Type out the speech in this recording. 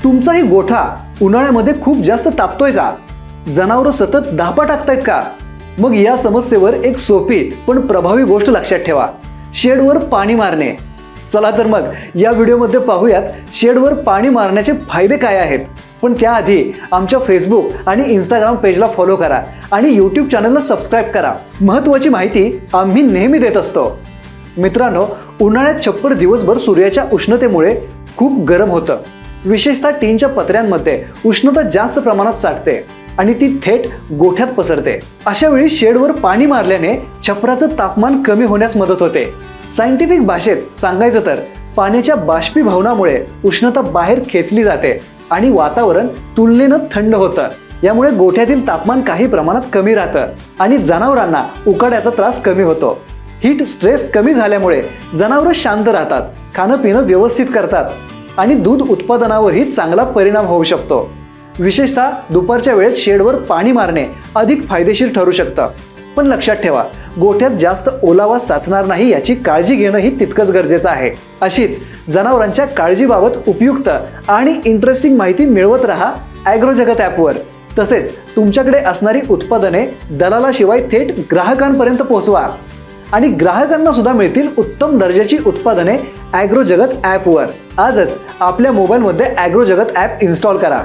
तुमचाही गोठा उन्हाळ्यामध्ये खूप जास्त तापतोय का? जनावरं सतत धापा टाकतायत का? मग या समस्येवर एक सोपी पण प्रभावी गोष्ट लक्षात ठेवा, शेडवर पाणी मारणे. चला तर मग या व्हिडिओमध्ये पाहूयात शेडवर पाणी मारण्याचे फायदे काय आहेत. पण त्याआधी आमच्या फेसबुक आणि इंस्टाग्राम पेजला फॉलो करा आणि यूट्यूब चॅनलला सबस्क्राईब करा. महत्त्वाची माहिती आम्ही नेहमी देत असतो. मित्रांनो, उन्हाळ्यात छप्पर दिवसभर सूर्याच्या उष्णतेमुळे खूप गरम होतं. विशेषतः टीनच्या पत्र्यांमध्ये उष्णता जास्त प्रमाणात साठते आणि ती थेट गोठ्यात पसरते. अशा वेळी शेडवर पाणी मारल्याने छपराचं तापमान कमी होण्यास मदत होते. सायंटिफिक भाषेत सांगायचं तर पाण्याच्या बाष्पीभवनामुळे उष्णता बाहेर खेचली जाते आणि वातावरण तुलनेनं थंड होतं. यामुळे गोठ्यातील तापमान काही प्रमाणात कमी राहतं आणि जनावरांना उकाड्याचा त्रास कमी होतो. हीट स्ट्रेस कमी झाल्यामुळे जनावरं शांत राहतात, खाणं पिणं व्यवस्थित करतात आणि दूध उत्पादनावरही चांगला परिणाम होऊ शकतो. विशेषतः दुपारच्या वेळेत शेडवर पाणी मारणे अधिक फायदेशीर ठरू शकतं. पण लक्षात ठेवा, गोठ्यात जास्त ओलावा साचणार नाही याची काळजी घेणंही तितकंच गरजेचं आहे. अशीच जनावरांच्या काळजीबाबत उपयुक्त आणि इंटरेस्टिंग माहिती मिळवत रहा ॲग्रोजगत ॲपवर. तसेच तुमच्याकडे असणारी उत्पादने दलालाशिवाय थेट ग्राहकांपर्यंत पोहोचवा आणि ग्राहकांना सुद्धा मिळतील उत्तम दर्जाची उत्पादने ॲग्रोजगत ॲपवर. आजच आपल्या मोबाईलमध्ये ॲग्रोजगत ॲप इन्स्टॉल करा.